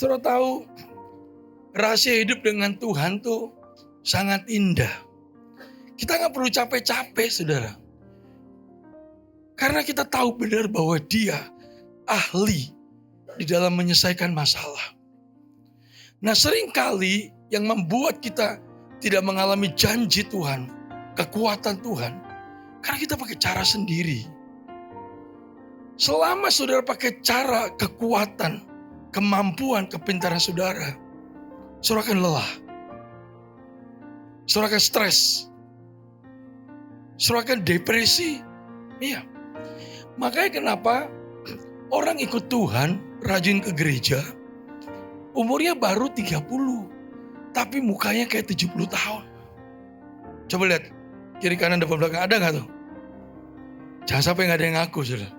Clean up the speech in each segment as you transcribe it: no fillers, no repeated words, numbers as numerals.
Saudara tahu, rahasia hidup dengan Tuhan tuh sangat indah. Kita nggak perlu capek-capek, saudara. Karena kita tahu benar bahwa Dia ahli di dalam menyelesaikan masalah. Nah, seringkali yang membuat kita tidak mengalami janji Tuhan, kekuatan Tuhan, karena kita pakai cara sendiri. Selama saudara pakai cara, kekuatan, kemampuan, kepintaran saudara akan lelah. Saudara akan stres. Saudara akan depresi. Iya. Makanya kenapa orang ikut Tuhan, rajin ke gereja, umurnya baru 30, tapi mukanya kayak 70 tahun. Coba lihat, kiri kanan depan belakang, ada gak tuh? Jangan sampai gak ada yang ngaku, saudara.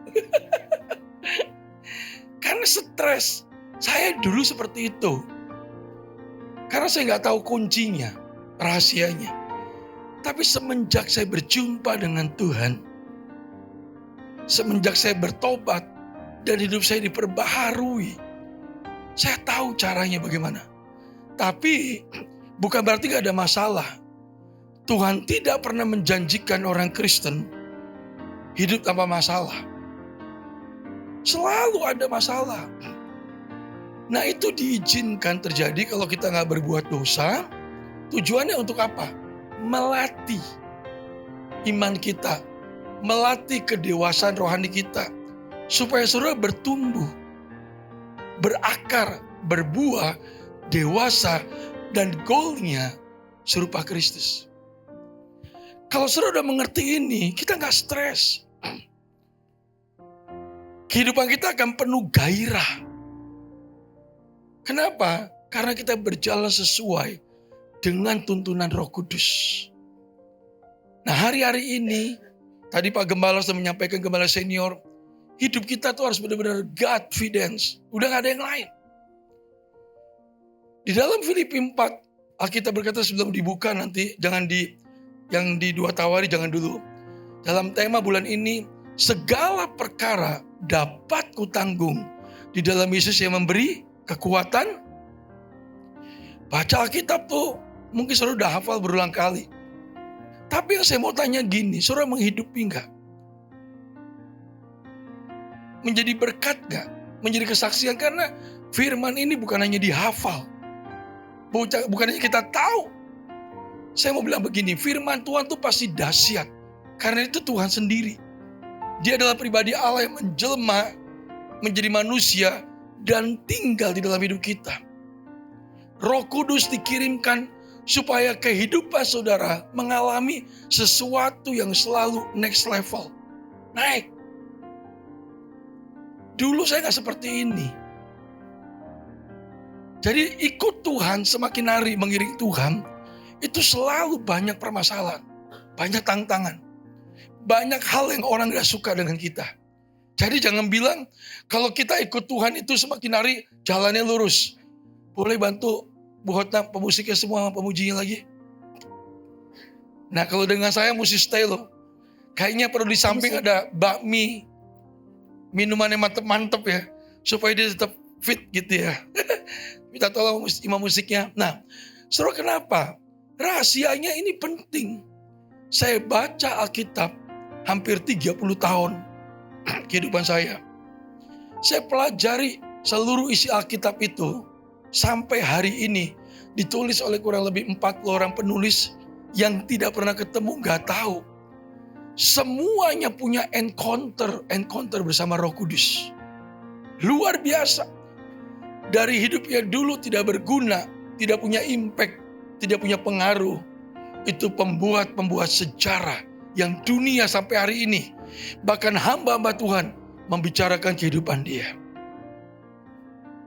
Karena stres. Saya dulu seperti itu. Karena saya gak tahu kuncinya, rahasianya. Tapi semenjak saya berjumpa dengan Tuhan, semenjak saya bertobat, dan hidup saya diperbaharui, saya tahu caranya bagaimana. Tapi bukan berarti gak ada masalah. Tuhan tidak pernah menjanjikan orang Kristen hidup tanpa masalah. Selalu ada masalah. Nah, itu diizinkan terjadi kalau kita gak berbuat dosa. Tujuannya untuk apa? Melatih iman kita, melatih kedewasaan rohani kita, supaya saudara bertumbuh, berakar, berbuah, dewasa, dan goalnya serupa Kristus. Kalau saudara udah mengerti ini, kita gak stres. Kehidupan kita akan penuh gairah. Kenapa? Karena kita berjalan sesuai dengan tuntunan Roh Kudus. Nah, hari-hari ini, tadi Pak Gembala sudah menyampaikan, Gembala Senior, hidup kita tuh harus benar-benar Godfidence. Udah gak ada yang lain. Di dalam Filipi 4, Alkitab berkata sebelum dibuka nanti, yang di 2 Tawari jangan dulu. Dalam tema bulan ini, segala perkara dapat kutanggung di dalam Yesus yang memberi kekuatan. Baca Alkitab tuh, mungkin saudara udah hafal berulang kali. Tapi yang saya mau tanya gini, saudara menghidupi gak? Menjadi berkat gak? Menjadi kesaksian? Karena firman ini bukan hanya dihafal, bukan hanya kita tahu. Saya mau bilang begini, firman Tuhan tuh pasti dahsyat. Karena itu Tuhan sendiri. Dia adalah pribadi Allah yang menjelma, menjadi manusia, dan tinggal di dalam hidup kita. Roh Kudus dikirimkan supaya kehidupan saudara mengalami sesuatu yang selalu next level. Naik. Dulu saya gak seperti ini. Jadi ikut Tuhan, semakin hari mengiring Tuhan, itu selalu banyak permasalahan, banyak tantangan, banyak hal yang orang gak suka dengan kita. Jadi jangan bilang kalau kita ikut Tuhan itu semakin hari jalannya lurus. Boleh bantu Bu Hotna pemusiknya semua, pemujinya lagi. Nah, kalau dengan saya mesti stay loh. Kayaknya perlu di samping ada bakmi, minuman yang mantep-mantep ya, supaya dia tetap fit gitu ya. Minta tolong imam musiknya. Nah, saudara, kenapa? Rahasianya ini penting. Saya baca Alkitab hampir 30 tahun kehidupan saya. Saya pelajari seluruh isi Alkitab itu sampai hari ini ditulis oleh kurang lebih 40 orang penulis yang tidak pernah ketemu, gak tahu. Semuanya punya encounter bersama Roh Kudus. Luar biasa. Dari hidupnya dulu tidak berguna, tidak punya impact, tidak punya pengaruh. Itu pembuat sejarah yang dunia sampai hari ini, bahkan hamba-hamba Tuhan membicarakan kehidupan dia.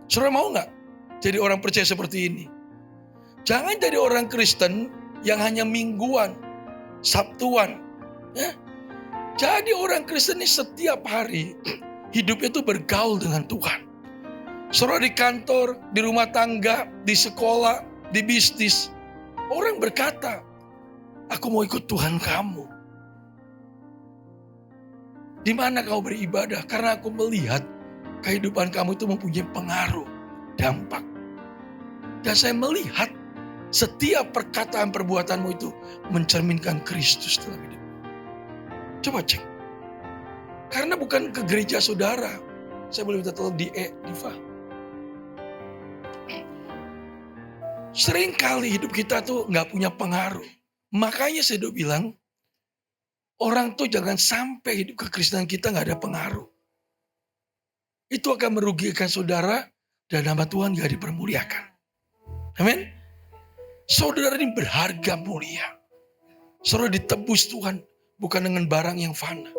Saudara mau gak jadi orang percaya seperti ini? Jangan jadi orang Kristen yang hanya mingguan, Sabtuan. Ya. Jadi orang Kristen ini setiap hari hidupnya itu bergaul dengan Tuhan. Saudara di kantor, di rumah tangga, di sekolah, di bisnis, orang berkata, aku mau ikut Tuhan kamu. Di mana kau beribadah? Karena aku melihat kehidupan kamu itu mempunyai pengaruh. dampak. Dan saya melihat setiap perkataan perbuatanmu itu mencerminkan Kristus dalam hidup. Coba cek. Karena bukan ke gereja saudara. Saya boleh minta tolong Diva. Sering kali hidup kita tuh gak punya pengaruh. Makanya saya udah bilang, orang tuh jangan sampai hidup kekristenan kita gak ada pengaruh. Itu akan merugikan saudara dan nama Tuhan gak dipermuliakan. Amin. Saudara ini berharga mulia. Saudara ditebus Tuhan bukan dengan barang yang fana.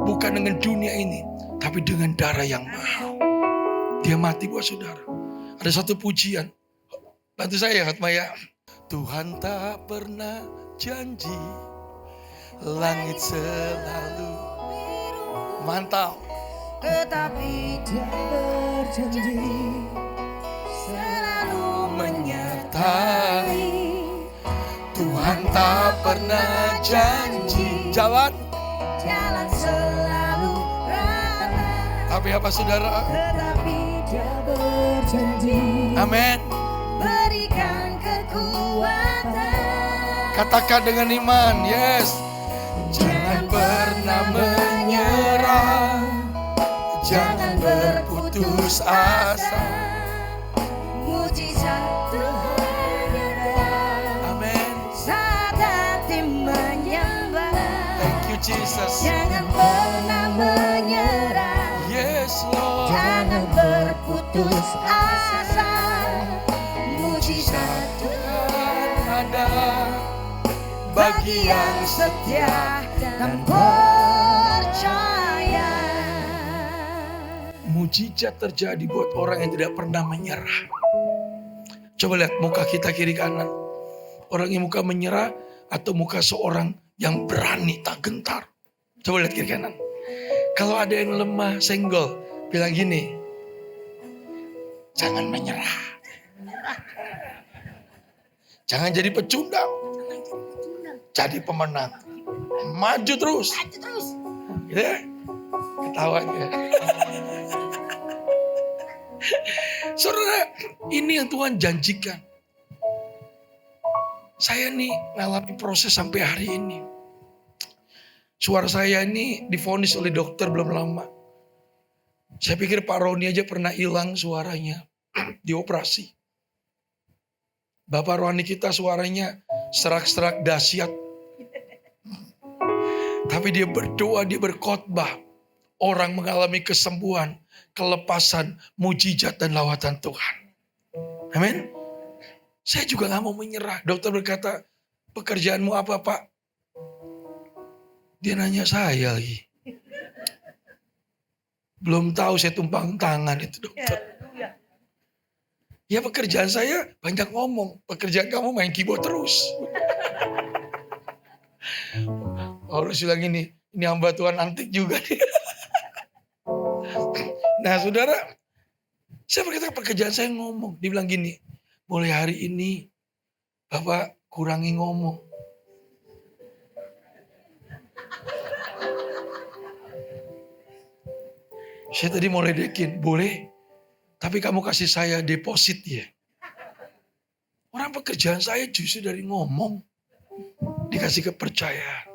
Bukan dengan dunia ini, tapi dengan darah yang mahal. Dia mati buat saudara. Ada satu pujian. Bantu saya Hatmaya. Tuhan tak pernah janji, langit selalu mantap. Tetapi Dia berjanji selalu menyertai. Tuhan tak pernah janji. Jalan selalu rata. Tapi apa saudara? Tetapi Dia berjanji. Amin. Berikan kekuatan. Katakan dengan iman. Yes. Jangan pernah menyerah. Jangan berputus asa. Mujizat Tuhan nyata. Amin. Saat hati menyembah. Thank you Jesus. Jangan pernah menyerah. Yes Lord. Jangan berputus asa. Mujizat Tuhan Ada bagi yang setia dan percaya. mujizat terjadi buat orang yang tidak pernah menyerah. Coba lihat muka kita kiri kanan. Orang yang muka menyerah atau muka seorang yang berani tak gentar. Coba lihat kiri kanan. Kalau ada yang lemah, senggol, bilang gini, jangan menyerah. Jangan jadi pecundang. Jadi pemenang. Maju terus. Ya, ketawa ya. Saudara, ini yang Tuhan janjikan. Saya nih ngalami proses sampai hari ini. Suara saya ini divonis oleh dokter belum lama. Saya pikir Pak Roni aja pernah hilang suaranya. Dioperasi. Bapak rohani kita suaranya serak-serak dahsyat. Tapi dia berdoa, dia berkhotbah. Orang mengalami kesembuhan, kelepasan, mujizat dan lawatan Tuhan. Amin. Saya juga gak mau menyerah. Dokter berkata, pekerjaanmu apa Pak? Dia nanya saya lagi. Belum tahu, saya tumpang tangan itu dokter. Ya pekerjaan saya banyak ngomong. Pekerjaan kamu main keyboard terus. Paulus bilang ini hamba Tuhan antik juga nih. Nah saudara, saya berkata pekerjaan saya ngomong. Dia bilang gini, mulai hari ini Bapak kurangi ngomong. Saya tadi mulai ledekin, boleh? Tapi kamu kasih saya deposit ya. Orang pekerjaan saya justru dari ngomong. Dikasih kepercayaan.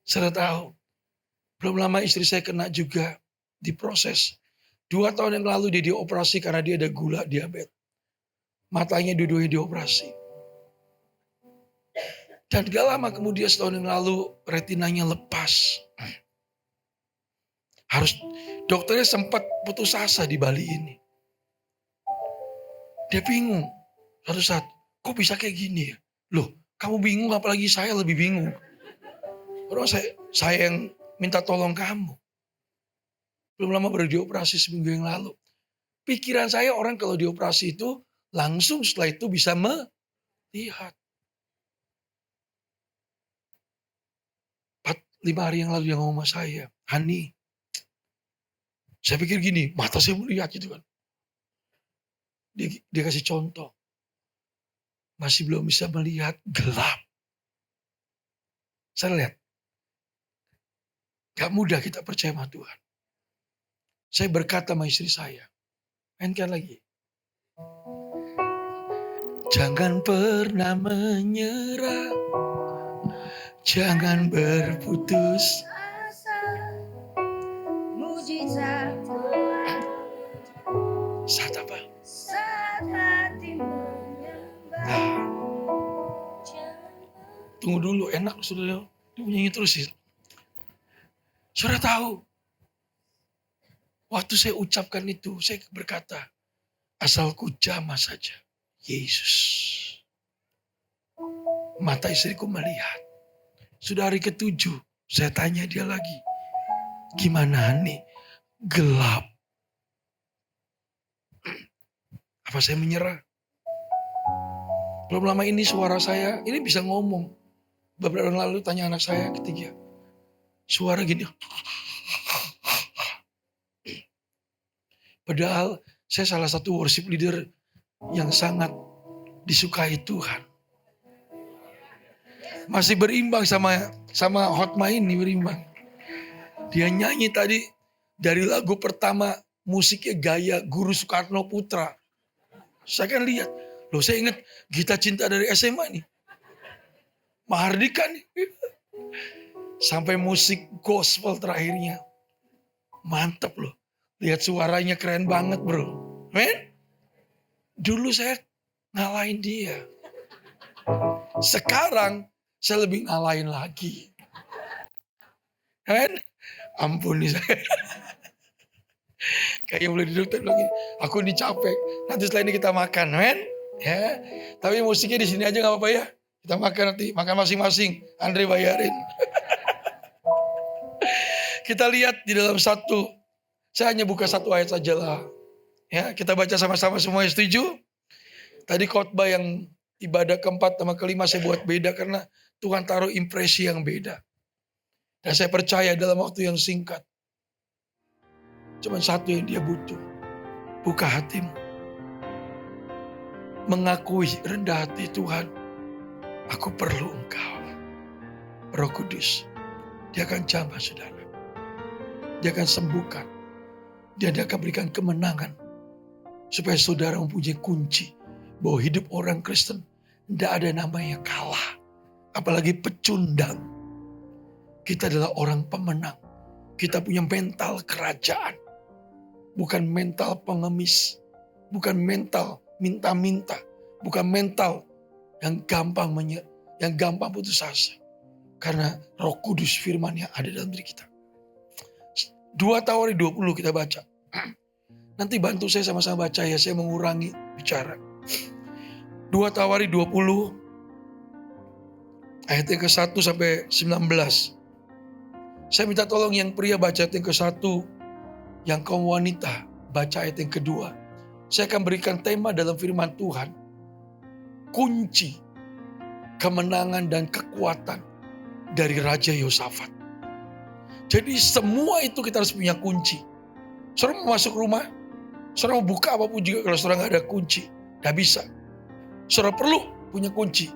Saya tahu. Belum lama istri saya kena juga diproses. 2 tahun yang lalu dia dioperasi karena dia ada gula diabetes. Matanya dua-duanya dioperasi. Dan gak lama kemudian setahun yang lalu retinanya lepas. Dokternya sempat putus asa di Bali ini. Dia bingung. Suatu saat, kok bisa kayak gini ya? Loh, kamu bingung apalagi saya lebih bingung. Orang saya yang minta tolong kamu. Belum lama baru dioperasi seminggu yang lalu. Pikiran saya orang kalau dioperasi itu langsung setelah itu bisa melihat. 4-5 hari yang lalu dia ngomong sama saya, Hani, saya pikir gini, mata saya melihat gitu kan. Dia kasih contoh. Masih belum bisa melihat, gelap. Saya lihat. Gak mudah kita percaya sama Tuhan. Saya berkata sama istri saya. Mainkan lagi. Jangan pernah menyerah, jangan berputus asa, mujizat saat apa? saat hati menyembah. Nah, tunggu dulu, enak sudah nyanyi terus ya. Saudara tahu, waktu saya ucapkan itu, saya berkata, asalku jamah saja Yesus. Mata istriku melihat. Sudah hari ke-7, saya tanya dia lagi, gimana nih? Gelap. Apa saya menyerah? Belum lama ini suara saya, ini bisa ngomong. Beberapa tahun lalu tanya anak saya ketiga. Suara gini. Padahal saya salah satu worship leader yang sangat disukai Tuhan. Masih berimbang sama Hotma ini berimbang. Dia nyanyi tadi dari lagu pertama musiknya gaya Guru Soekarno Putra. Saya kan lihat, loh saya ingat Gita Cinta dari SMA nih. Mahardika nih. Sampai musik gospel terakhirnya. Mantap loh. Lihat suaranya keren banget bro. Men, dulu saya ngalahin dia. Sekarang saya lebih ngalahin lagi. Men, ampun nih saya. Kayaknya boleh duduk dan bilang gini, aku ini capek. Nanti setelah ini kita makan, men. Ya, tapi musiknya di sini aja nggak apa-apa ya. Kita makan nanti, makan masing-masing. Andre bayarin. Kita lihat di dalam saya hanya buka satu ayat saja lah. Ya, kita baca sama-sama semuanya, setuju? Tadi khotbah yang ibadah keempat sama kelima saya buat beda karena Tuhan taruh impresi yang beda. Dan saya percaya dalam waktu yang singkat, cuma satu yang dia butuh. Buka hatimu. Mengakui rendah hati Tuhan. Aku perlu Engkau. Roh Kudus. Dia akan jamah saudara. Dia akan sembuhkan. Dia akan berikan kemenangan. Supaya saudara mempunyai kunci. Bahwa hidup orang Kristen tidak ada namanya kalah. Apalagi pecundang. Kita adalah orang pemenang. Kita punya mental kerajaan. Bukan mental pengemis. Bukan mental minta-minta. Bukan mental yang gampang putus asa. Karena Roh Kudus firman yang ada dalam diri kita. 2 Tawari 20 kita baca. Nanti bantu saya sama-sama baca ya, saya mengurangi bicara. 2 Tawari 20 ayat yang ke-1 sampai 19. Saya minta tolong yang pria baca ayat yang ke-1, yang kaum wanita baca ayat yang kedua. Saya akan berikan tema dalam firman Tuhan. Kunci kemenangan dan kekuatan dari Raja Yosafat. Jadi semua itu kita harus punya kunci. Saudara mau masuk rumah, saudara mau buka apapun juga kalau saudara nggak ada kunci, nggak bisa. Saudara perlu punya kunci.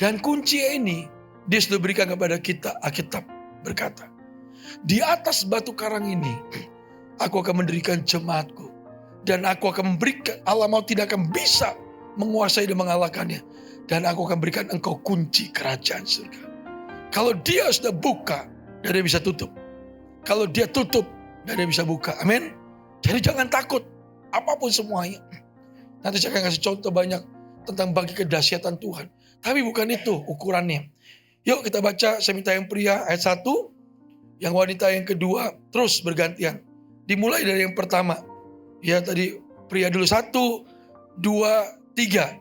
Dan kunci ini dia sudah berikan kepada kita. Alkitab berkata, di atas batu karang ini aku akan mendirikan jemaatku. Dan aku akan memberikan, Allah mau tidak akan bisa menguasai dan mengalahkannya. Dan aku akan berikan engkau kunci kerajaan surga. Kalau dia sudah buka, tidak ada yang bisa tutup. Kalau dia tutup, tidak ada yang bisa buka. Amin. Jadi jangan takut. Apapun semuanya. Nanti saya akan kasih contoh banyak tentang bagi kedahsyatan Tuhan. Tapi bukan itu ukurannya. Yuk kita baca, saya minta yang pria ayat 1. Yang wanita yang kedua, terus bergantian. Dimulai dari yang pertama. Ya tadi pria dulu 1, 2, 3.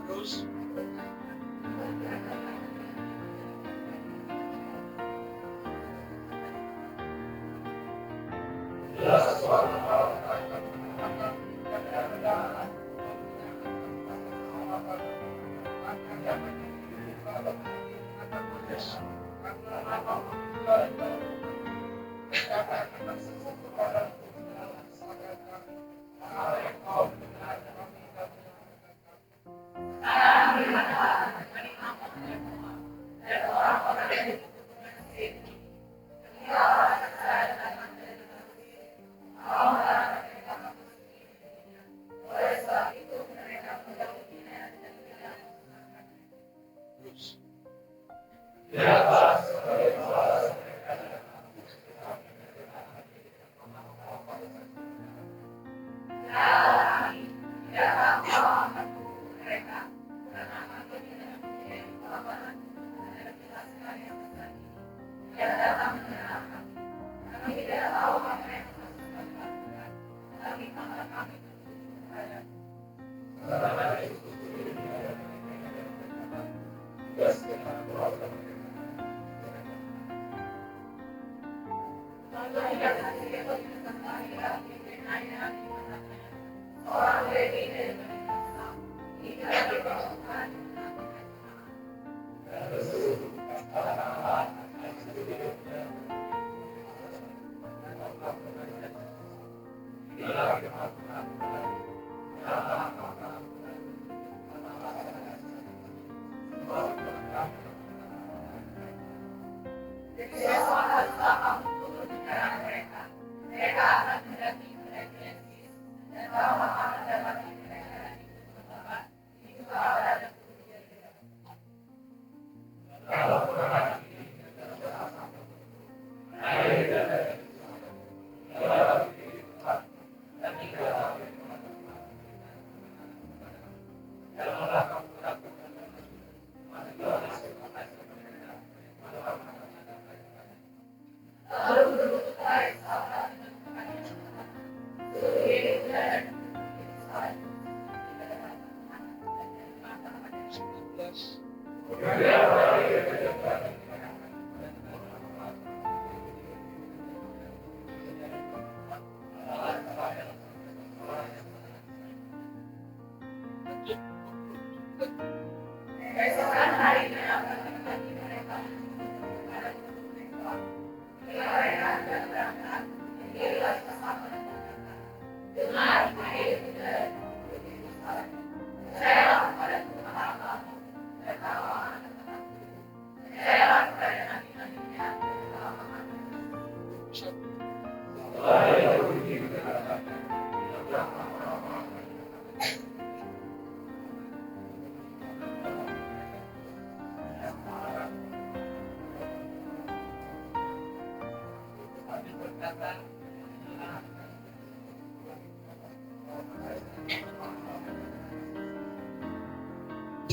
Terus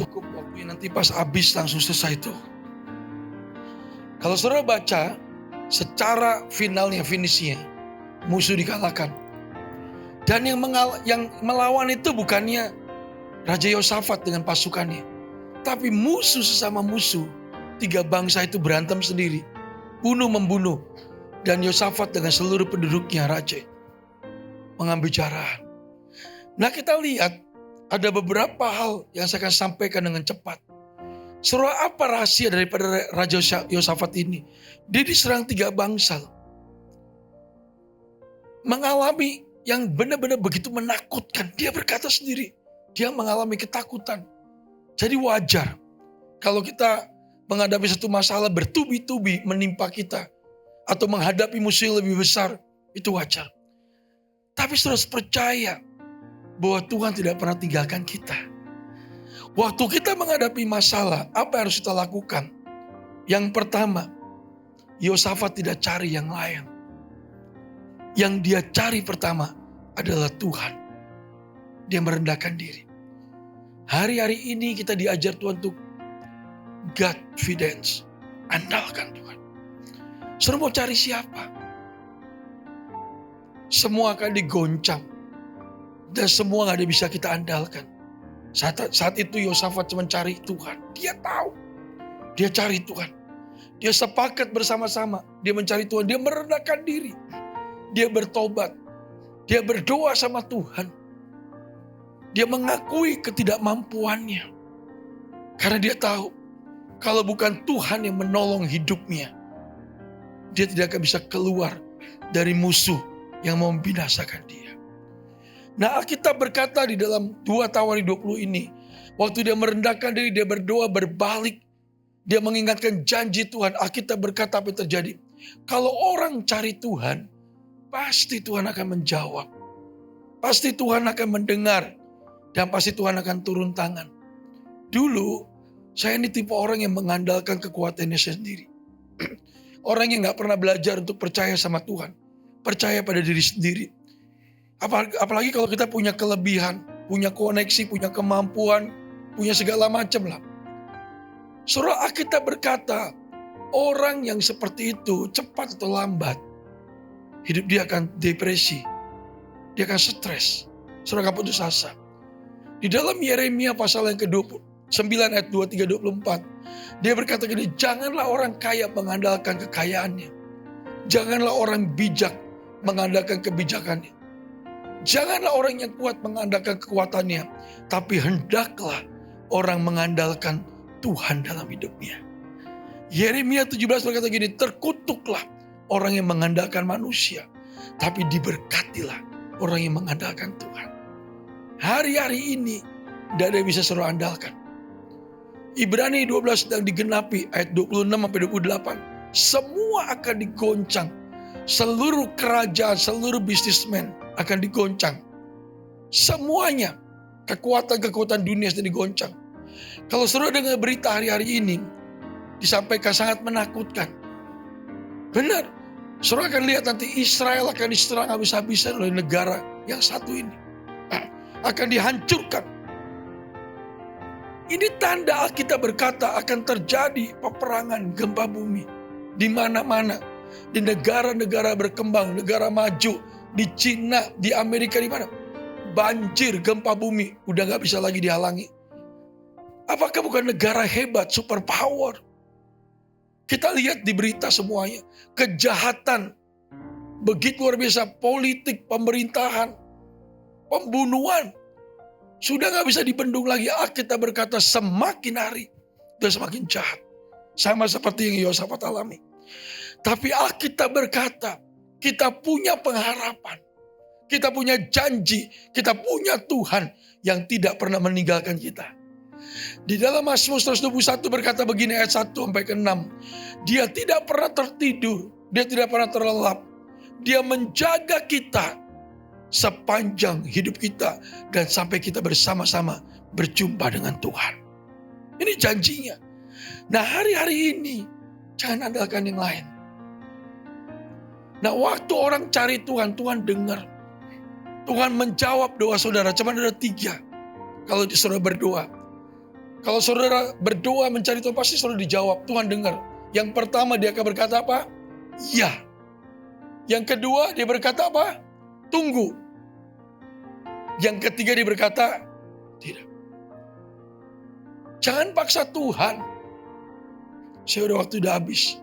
cukup waktu nanti pas habis langsung selesai itu. Kalau saudara baca secara finalnya, finishnya, musuh dikalahkan. Dan yang melawan itu bukannya Raja Yosafat dengan pasukannya. Tapi musuh sesama musuh. 3 bangsa itu berantem sendiri. Bunuh-membunuh. Dan Yosafat dengan seluruh penduduknya raja mengambil jarak. Nah kita lihat ada beberapa hal yang saya akan sampaikan dengan cepat. Saudara, apa rahasia daripada Raja Yosafat ini? Dia diserang 3 bangsa. Mengalami yang benar-benar begitu menakutkan. Dia berkata sendiri, dia mengalami ketakutan. Jadi wajar kalau kita menghadapi satu masalah bertubi-tubi menimpa kita. Atau menghadapi musuh yang lebih besar, itu wajar. Tapi saudara percaya bahwa Tuhan tidak pernah tinggalkan kita. Waktu kita menghadapi masalah, apa yang harus kita lakukan? Yang pertama, Yosafat tidak cari yang lain. Yang dia cari pertama adalah Tuhan. dia merendahkan diri. Hari-hari ini kita diajar Tuhan untuk Godfidence. Andalkan Tuhan. Suruh mau cari siapa? Semua akan digoncang. Dan semua gak ada bisa kita andalkan. Saat itu Yosafat cuma cari Tuhan. Dia tahu. Dia cari Tuhan. Dia sepakat bersama-sama. Dia mencari Tuhan. Dia merendahkan diri. Dia bertobat. Dia berdoa sama Tuhan. Dia mengakui ketidakmampuannya. Karena dia tahu. Kalau bukan Tuhan yang menolong hidupnya. Dia tidak akan bisa keluar dari musuh yang mau membinasakan dia. Nah, Alkitab berkata di dalam 2 Tawarikh 20 ini. Waktu dia merendahkan diri, dia berdoa berbalik. Dia mengingatkan janji Tuhan. Alkitab berkata apa yang terjadi. Kalau orang cari Tuhan, pasti Tuhan akan menjawab. Pasti Tuhan akan mendengar. Dan pasti Tuhan akan turun tangan. Dulu, saya ini tipe orang yang mengandalkan kekuatannya sendiri. Orang yang gak pernah belajar untuk percaya sama Tuhan. Percaya pada diri sendiri. Apalagi kalau kita punya kelebihan, punya koneksi, punya kemampuan, punya segala macam lah. Surah Alkitab berkata, orang yang seperti itu cepat atau lambat, hidup dia akan depresi, dia akan stres, surah akan putus asa. Di dalam Yeremia pasal yang ke-29 ayat 23-24, dia berkata gini, janganlah orang kaya mengandalkan kekayaannya, janganlah orang bijak mengandalkan kebijakannya. Janganlah orang yang kuat mengandalkan kekuatannya, tapi hendaklah orang mengandalkan Tuhan dalam hidupnya. Yeremia 17 berkata gini, terkutuklah orang yang mengandalkan manusia, tapi diberkatilah orang yang mengandalkan Tuhan. Hari-hari ini tidak ada yang bisa suruh andalkan. Ibrani 12 sedang digenapi ayat 26-28. Semua akan digoncang. Seluruh kerajaan, seluruh bisnismen akan digoncang. Semuanya, kekuatan-kekuatan dunia sedang digoncang. Kalau saudara dengar berita hari-hari ini, disampaikan sangat menakutkan. Benar, saudara akan lihat nanti Israel akan diserang habis-habisan oleh negara yang satu ini. Akan dihancurkan. Ini tanda Alkitab berkata akan terjadi peperangan gempa bumi. Di mana-mana. Di negara-negara berkembang, negara maju, di Cina, di Amerika, di mana? Banjir, gempa bumi, udah gak bisa lagi dihalangi. Apakah bukan negara hebat, superpower? Kita lihat di berita semuanya, kejahatan, begitu luar biasa, politik, pemerintahan, pembunuhan, sudah gak bisa dibendung lagi. Alkitab berkata semakin hari, udah semakin jahat. Sama seperti yang Yosafat alami. Tapi Alkitab berkata, kita punya pengharapan. Kita punya janji. Kita punya Tuhan yang tidak pernah meninggalkan kita. Di dalam Mazmur 121 berkata begini ayat 1-6. Dia tidak pernah tertidur. Dia tidak pernah terlelap. Dia menjaga kita sepanjang hidup kita. Dan sampai kita bersama-sama berjumpa dengan Tuhan. Ini janjinya. Nah, hari-hari ini jangan andalkan yang lain. Nah, waktu orang cari Tuhan, Tuhan dengar. Tuhan menjawab doa saudara. Cuma ada 3. Kalau saudara berdoa. Kalau saudara berdoa mencari Tuhan, pasti saudara dijawab. Tuhan dengar. Yang pertama dia akan berkata apa? Ya. Yang kedua dia berkata apa? Tunggu. Yang ketiga dia berkata tidak. Jangan paksa Tuhan. Saya udah waktu udah habis.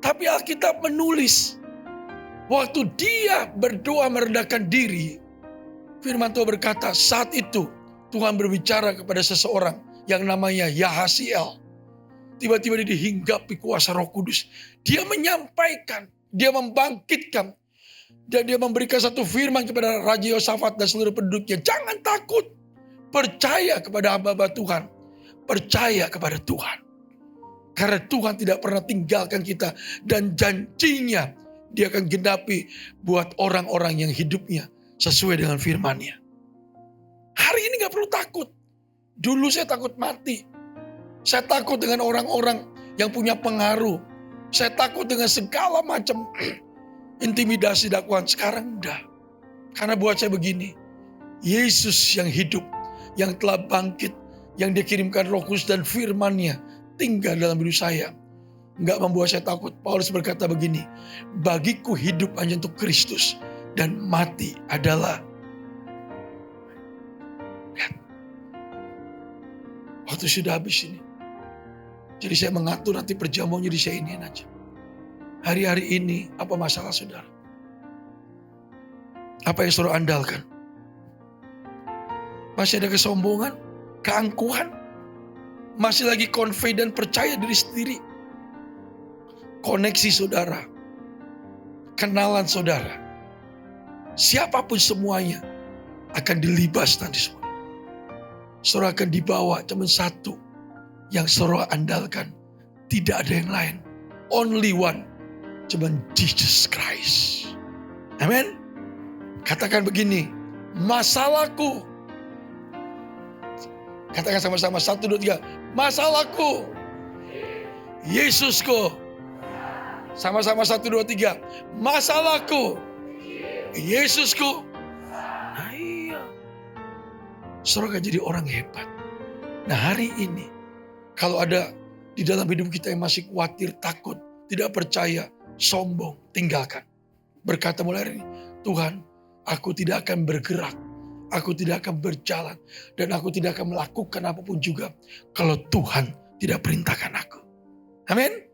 Tapi Alkitab menulis. Waktu dia berdoa merendahkan diri, firman Tuhan berkata, saat itu Tuhan berbicara kepada seseorang yang namanya Yahasiel. Tiba-tiba dia dihinggapi kuasa Roh Kudus. Dia menyampaikan, dia membangkitkan, dan dia memberikan satu firman kepada Raja Yosafat dan seluruh penduduknya. Jangan takut, percaya kepada hamba-hamba Tuhan, percaya kepada Tuhan. Karena Tuhan tidak pernah tinggalkan kita dan janjinya dia akan genapi buat orang-orang yang hidupnya sesuai dengan firman-Nya. Hari ini gak perlu takut. Dulu saya takut mati. Saya takut dengan orang-orang yang punya pengaruh. Saya takut dengan segala macam intimidasi dakwaan. Sekarang enggak. Karena buat saya begini. Yesus yang hidup, yang telah bangkit, yang dikirimkan Roh Kudus dan firman-Nya tinggal dalam hidup saya. Enggak membuat saya takut. Paulus berkata begini, bagiku hidup hanya untuk Kristus dan mati adalah. Lihat, waktu sudah habis ini. Jadi saya mengatur nanti perjamuannya di saya ini aja. Hari-hari ini apa masalah saudara? Apa yang saudara andalkan? Masih ada kesombongan, keangkuhan, masih lagi confident percaya diri sendiri. Koneksi saudara, kenalan saudara, siapapun semuanya akan dilibas nanti semua. Saudara akan dibawa cuma satu yang saudara andalkan, tidak ada yang lain, only one, cuma Jesus Christ. Amin. Katakan begini, masalahku. Katakan sama-sama, 1, 2, 3. Masalahku, Yesusku. Sama-sama 1, 2, 3. Masalahku, Yesusku. Nah iya. Saudara akan jadi orang hebat. Nah hari ini, kalau ada di dalam hidup kita yang masih khawatir, takut, tidak percaya, sombong, tinggalkan. Berkata mulai hari ini, Tuhan, aku tidak akan bergerak. Aku tidak akan berjalan dan aku tidak akan melakukan apapun juga kalau Tuhan tidak perintahkan aku. Amin.